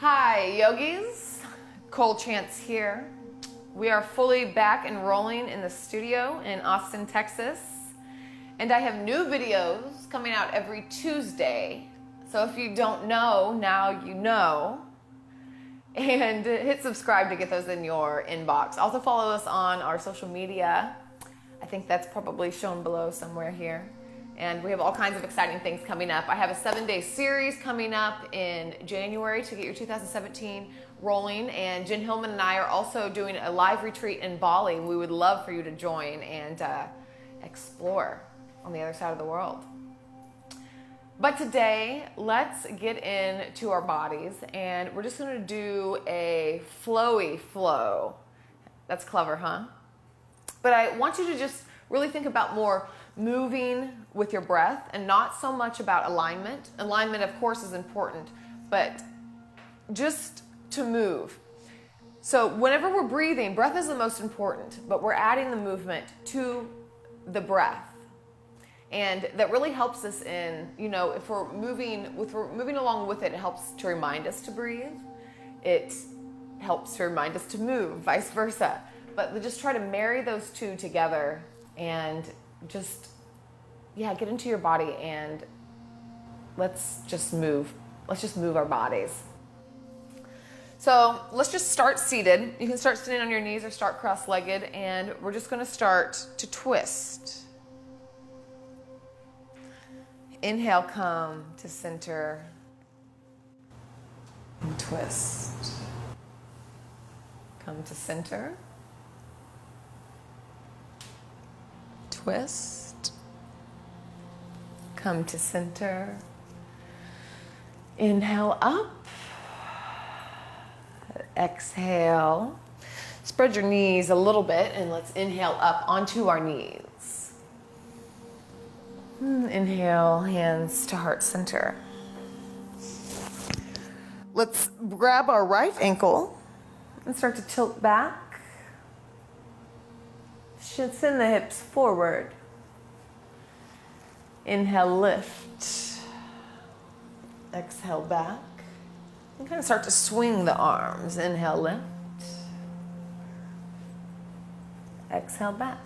Hi, yogis. Cole Chance here. We are fully back and rolling in the studio in Austin, Texas. And I have new videos coming out every Tuesday. So if you don't know, now you know. And hit subscribe to get those in your inbox. Also follow us on our social media. I think that's probably shown below somewhere here. And we have all kinds of exciting things coming up. I have a 7-day series coming up in January to get your 2017 rolling. And Jen Hillman and I are also doing a live retreat in Bali. We would love for you to join and explore on the other side of the world. But today, let's get into our bodies, and we're just going to do a flowy flow. That's clever, huh? But I want you to just really think about more moving with your breath and not so much about alignment. Alignment, of course, is important, but just to move. So whenever we're breathing, breath is the most important, but we're adding the movement to the breath. And that really helps us in, if we're moving along with it, it helps to remind us to breathe. It helps to remind us to move, vice versa. But just try to marry those two together and just, get into your body and let's just move. Let's just move our bodies. So let's just start seated. You can start sitting on your knees or start cross-legged, and we're just going to start to twist. Inhale, come to center and twist. Come to center. Twist. Come to center. Inhale up. Exhale. Spread your knees a little bit and let's inhale up onto our knees. Inhale, hands to heart center. Let's grab our right ankle and start to tilt back. Should send the hips forward. Inhale, lift. Exhale, back. And kind of start to swing the arms. Inhale, lift. Exhale, back.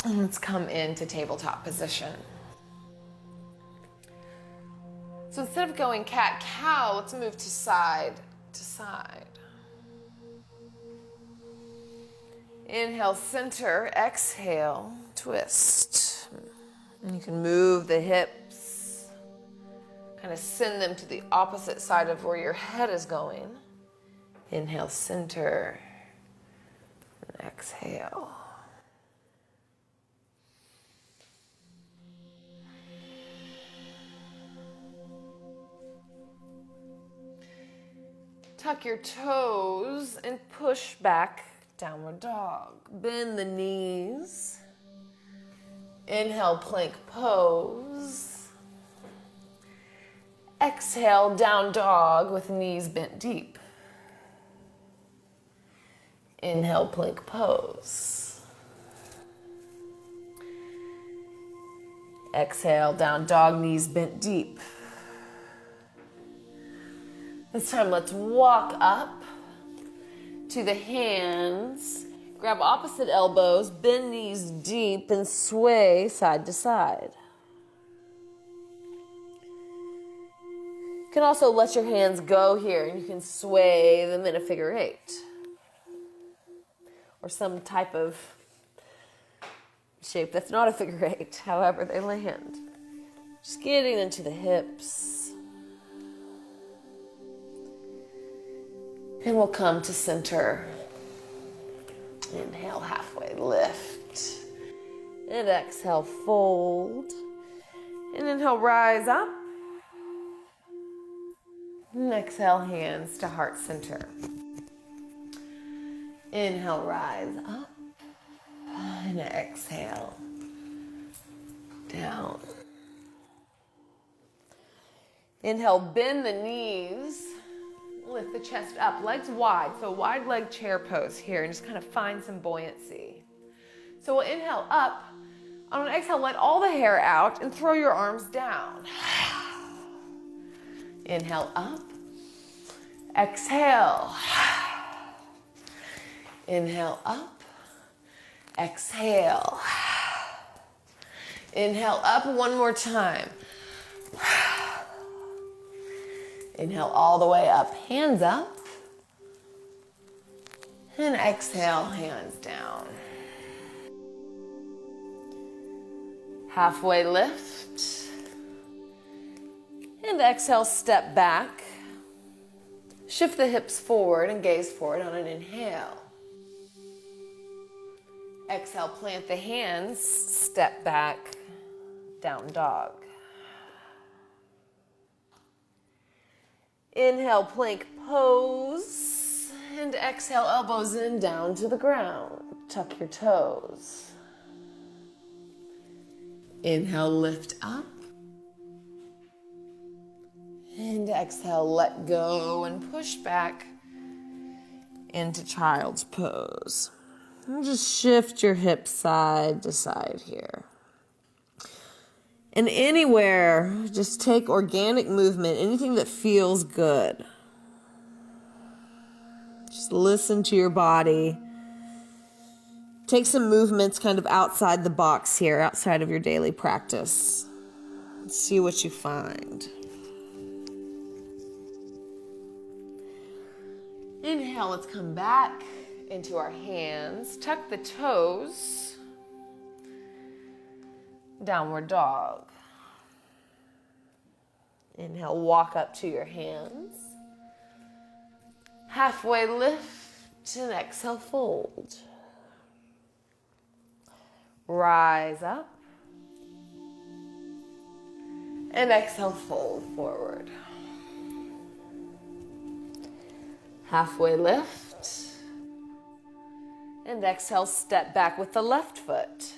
And let's come into tabletop position. So instead of going cat-cow, let's move to side to side. Inhale, center. Exhale, twist. And you can move the hips. Kind of send them to the opposite side of where your head is going. Inhale, center. And exhale. Tuck your toes and push back, downward dog. Bend the knees. Inhale, plank pose. Exhale, down dog with knees bent deep. Inhale, plank pose. Exhale, down dog, knees bent deep. This time, let's walk up to the hands. Grab opposite elbows, bend knees deep, and sway side to side. You can also let your hands go here, and you can sway them in a figure eight. Or some type of shape that's not a figure eight, however they land. Just getting into the hips. And we'll come to center. Inhale, halfway lift. And exhale, fold. And inhale, rise up. And exhale, hands to heart center. Inhale, rise up. And exhale, down. Inhale, bend the knees. Lift the chest up, legs wide. So wide leg chair pose here and just kind of find some buoyancy. So we'll inhale up. On an exhale, let all the hair out and throw your arms down. Inhale up. Exhale. Inhale up. Exhale. Inhale up one more time. Inhale all the way up, hands up. And exhale, hands down. Halfway lift. And exhale, step back. Shift the hips forward and gaze forward on an inhale. Exhale, plant the hands, step back, down dog. Inhale, plank pose, and exhale, elbows in, down to the ground. Tuck your toes. Inhale, lift up. And exhale, let go and push back into child's pose. And just shift your hips side to side here. And anywhere, just take organic movement, anything that feels good. Just listen to your body. Take some movements kind of outside the box here, outside of your daily practice. See what you find. Inhale, let's come back into our hands. Tuck the toes. Downward dog. Inhale, walk up to your hands. Halfway lift and exhale, fold. Rise up. And exhale, fold forward. Halfway lift. And exhale, step back with the left foot.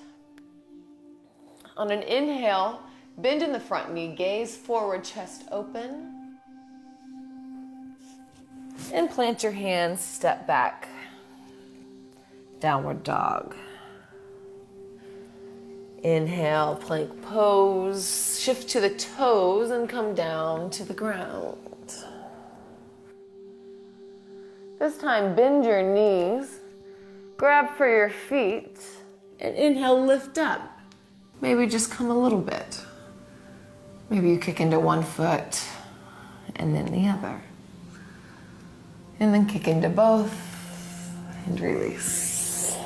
On an inhale, bend in the front knee, gaze forward, chest open. And plant your hands, step back. Downward dog. Inhale, plank pose. Shift to the toes and come down to the ground. This time, bend your knees. Grab for your feet. And inhale, lift up. Maybe just come a little bit. Maybe you kick into one foot and then the other. And then kick into both and release.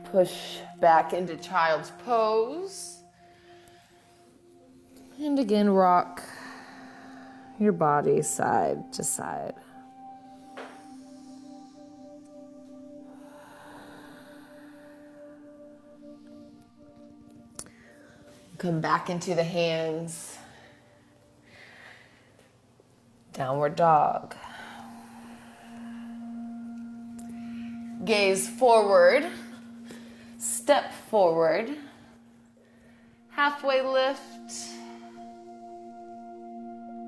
Push back into child's pose. And again, rock your body side to side. Come back into the hands. Downward dog. Gaze forward. Step forward. Halfway lift.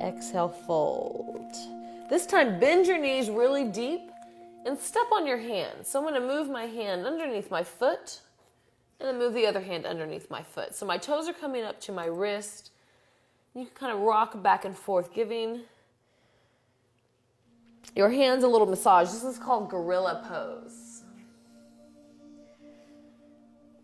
Exhale, fold. This time, bend your knees really deep and step on your hands. So I'm going to move my hand underneath my foot. And then move the other hand underneath my foot. So my toes are coming up to my wrist. You can kind of rock back and forth, giving your hands a little massage. This is called gorilla pose.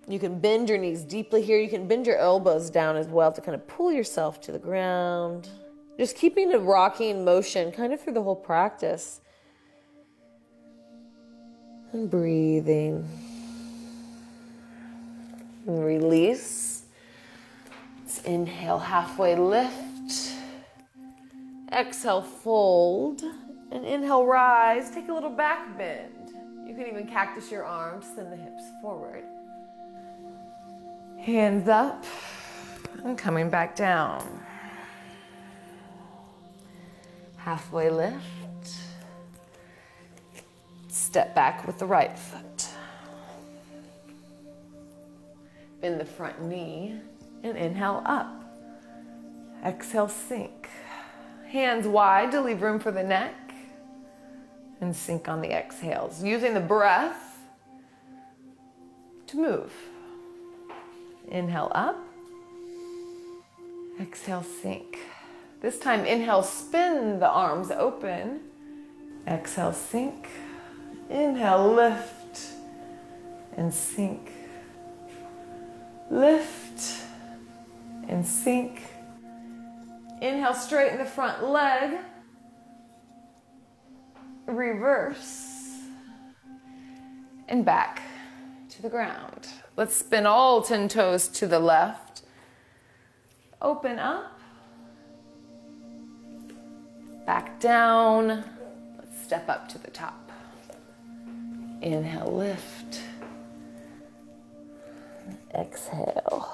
You can bend your knees deeply here. You can bend your elbows down as well to kind of pull yourself to the ground. Just keeping a rocking motion kind of through the whole practice. And breathing. And release. Let's inhale, halfway lift. Exhale, fold. And inhale, rise. Take a little back bend. You can even cactus your arms, send the hips forward. Hands up and coming back down. Halfway lift. Step back with the right foot. Bend the front knee and inhale up. Exhale, sink. Hands wide to leave room for the neck. And sink on the exhales, using the breath to move. Inhale up. Exhale, sink. This time, inhale, spin the arms open. Exhale, sink. Inhale, lift and sink. Lift and sink. Inhale, straighten the front leg. Reverse. And back to the ground. Let's spin all 10 toes to the left. Open up. Back down. Let's step up to the top. Inhale, lift. Exhale.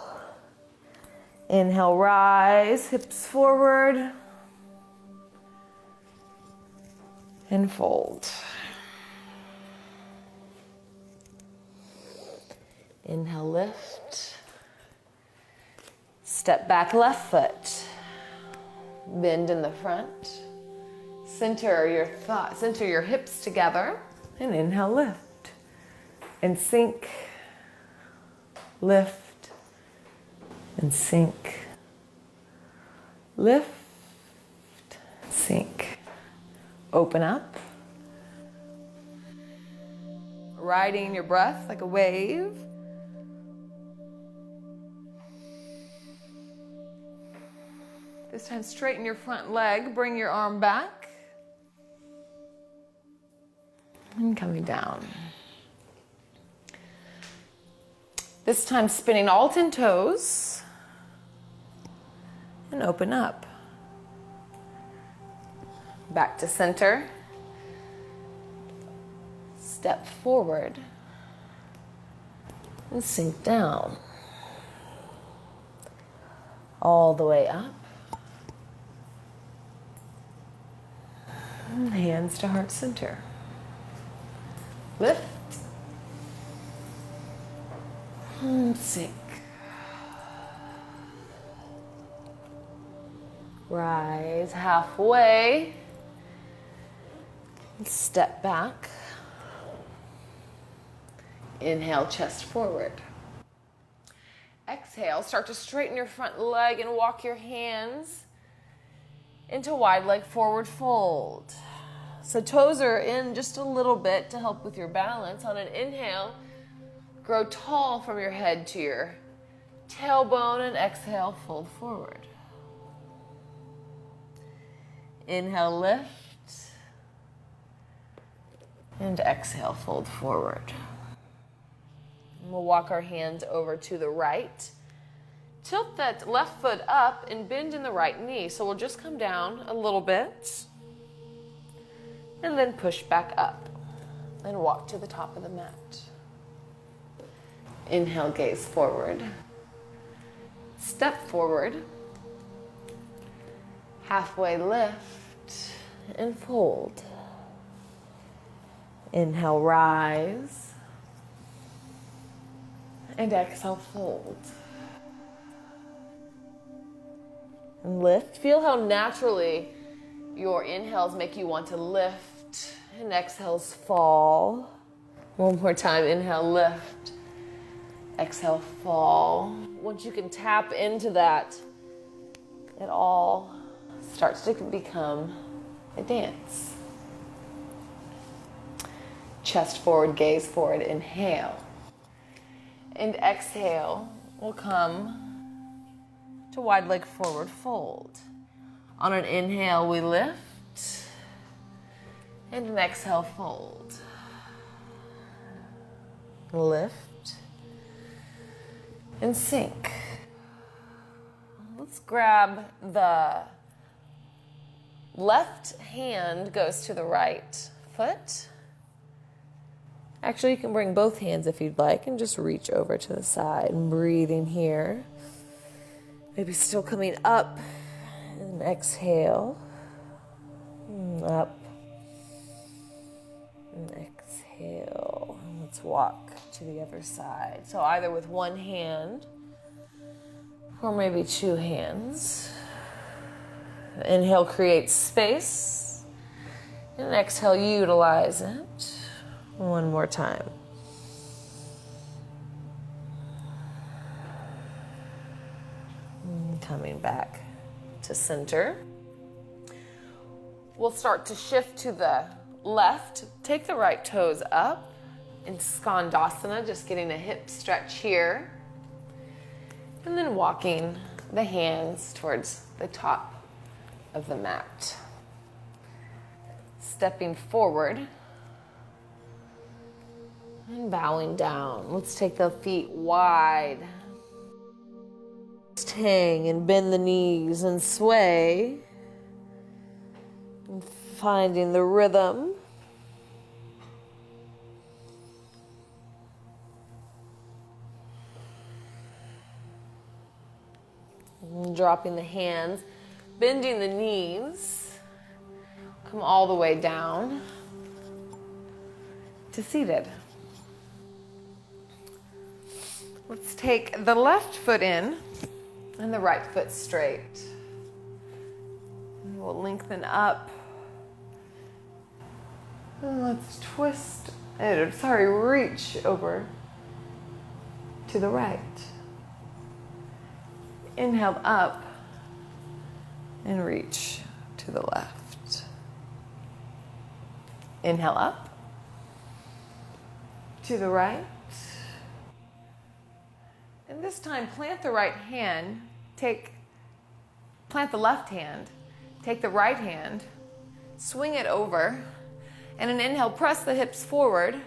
Inhale, rise, hips forward. And fold. Inhale, lift. Step back, left foot. Bend in the front. Center your hips together. And inhale, lift. And sink. Lift. And sink. Lift. Sink. Open up. Riding your breath like a wave. This time, straighten your front leg. Bring your arm back. And coming down. This time, spinning all 10 toes. And open up. Back to center. Step forward. And sink down. All the way up. And hands to heart center. Lift. And sink. Rise halfway. Step back. Inhale, chest forward. Exhale, start to straighten your front leg and walk your hands into wide leg forward fold. So toes are in just a little bit to help with your balance. On an inhale, grow tall from your head to your tailbone, and exhale, fold forward. Inhale, lift. And exhale, fold forward. And we'll walk our hands over to the right. Tilt that left foot up and bend in the right knee. So we'll just come down a little bit. And then push back up. And walk to the top of the mat. Inhale, gaze forward. Step forward. Halfway lift and fold. Inhale, rise. And exhale, fold. And lift. Feel how naturally your inhales make you want to lift, and exhales fall. One more time. Inhale, lift. Exhale, fall. Once you can tap into that, it all starts to become a dance. Chest forward, gaze forward, inhale. And exhale, we'll come to wide leg forward fold. On an inhale, we lift. And an exhale, fold. Lift. And sink. Let's grab the left hand goes to the right foot. Actually, you can bring both hands if you'd like and just reach over to the side and breathing here. Maybe still coming up and exhale. Up and exhale. Let's walk to the other side. So either with one hand or maybe two hands. Inhale, create space. And exhale, utilize it. One more time. Coming back to center. We'll start to shift to the left. Take the right toes up in Skandasana, just getting a hip stretch here. And then walking the hands towards the top of the mat. Stepping forward and bowing down. Let's take the feet wide. Just hang and bend the knees and sway. And finding the rhythm. And dropping the hands, bending the knees. Come all the way down to seated. Let's take the left foot in and the right foot straight. And we'll lengthen up. And let's twist, reach over to the right. Inhale up and reach to the left. Inhale up to the right. And this time, plant the right hand, plant the left hand, take the right hand, swing it over, and an inhale, press the hips forward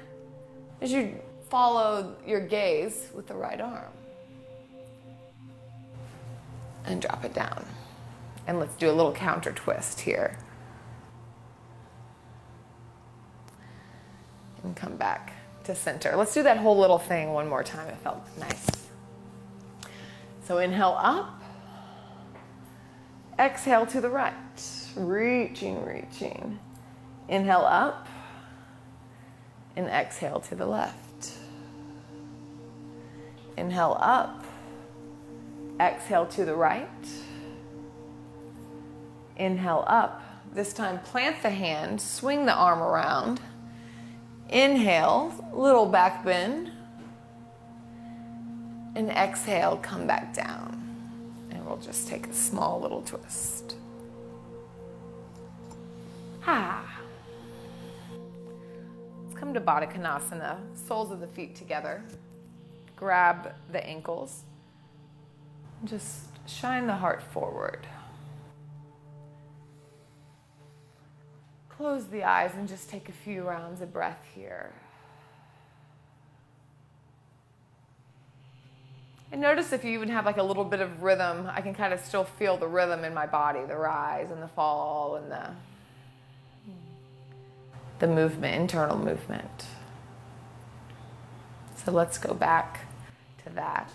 as you follow your gaze with the right arm. And drop it down. And let's do a little counter twist here. And come back to center. Let's do that whole little thing one more time. It felt nice. So inhale up. Exhale to the right. Reaching. Inhale up. And exhale to the left. Inhale up. Exhale to the right. Inhale up. This time plant the hand, swing the arm around. Inhale, little back bend. And exhale, come back down. And we'll just take a small little twist. Let's come to Baddha Konasana, soles of the feet together. Grab the ankles. Just shine the heart forward. Close the eyes and just take a few rounds of breath here. And notice if you even have like a little bit of rhythm, I can kind of still feel the rhythm in my body, the rise and the fall and the movement, internal movement. So let's go back to that.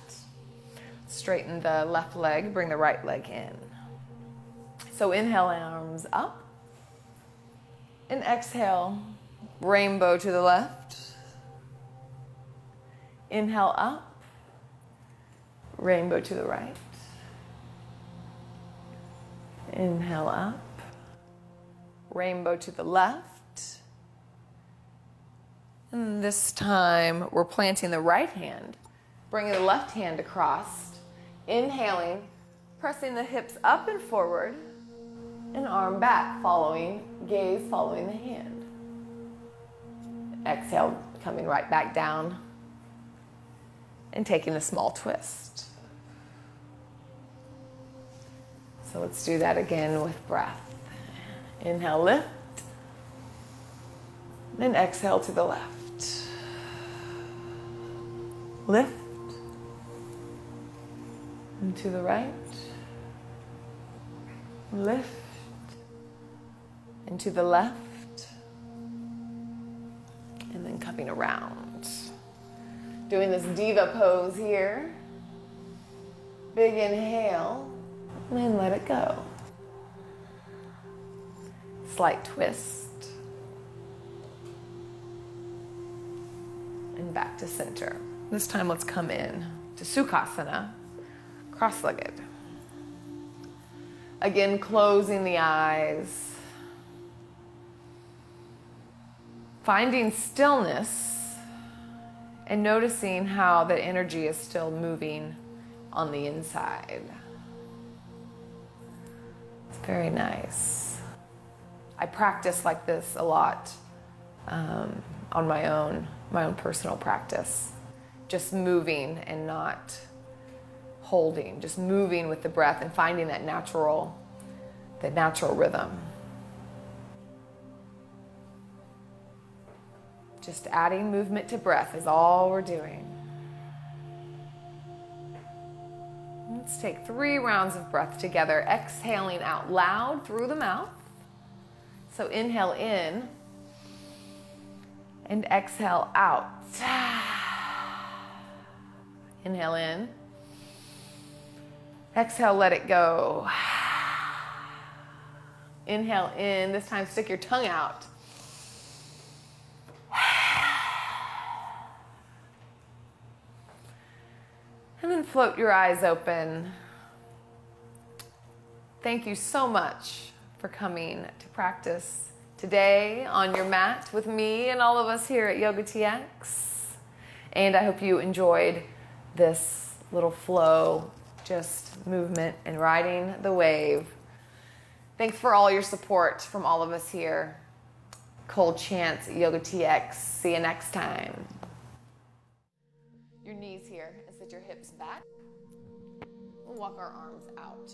Straighten the left leg, bring the right leg in. So inhale, arms up. And exhale, rainbow to the left. Inhale up, rainbow to the right. Inhale up, rainbow to the left. And this time we're planting the right hand, bringing the left hand across. Inhaling, pressing the hips up and forward, and arm back, gaze following the hand. Exhale, coming right back down, and taking a small twist. So let's do that again with breath. Inhale, lift, and exhale to the left. Lift. And to the right, lift, and to the left, and then coming around. Doing this diva pose here. Big inhale, and then let it go. Slight twist, and back to center. This time let's come in to Sukhasana. Cross-legged. Again, closing the eyes. Finding stillness and noticing how the energy is still moving on the inside. It's very nice. I practice like this a lot on my own personal practice. Just moving and not holding, just moving with the breath and finding that natural rhythm. Just adding movement to breath is all we're doing. Let's take 3 rounds of breath together, exhaling out loud through the mouth. So inhale in and exhale out. Inhale in. Exhale, let it go. Inhale in. This time stick your tongue out. And then float your eyes open. Thank you so much for coming to practice today on your mat with me and all of us here at Yoga TX. And I hope you enjoyed this little flow, just movement and riding the wave. Thanks for all your support from all of us here. Cold Chance Yoga TX. See you next time. Your knees here, and sit your hips back. We'll walk our arms out.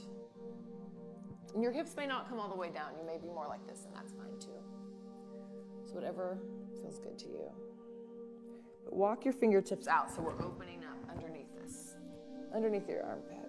And your hips may not come all the way down. You may be more like this, and that's fine too. So whatever feels good to you. But walk your fingertips out so we're opening up underneath this, underneath your armpit.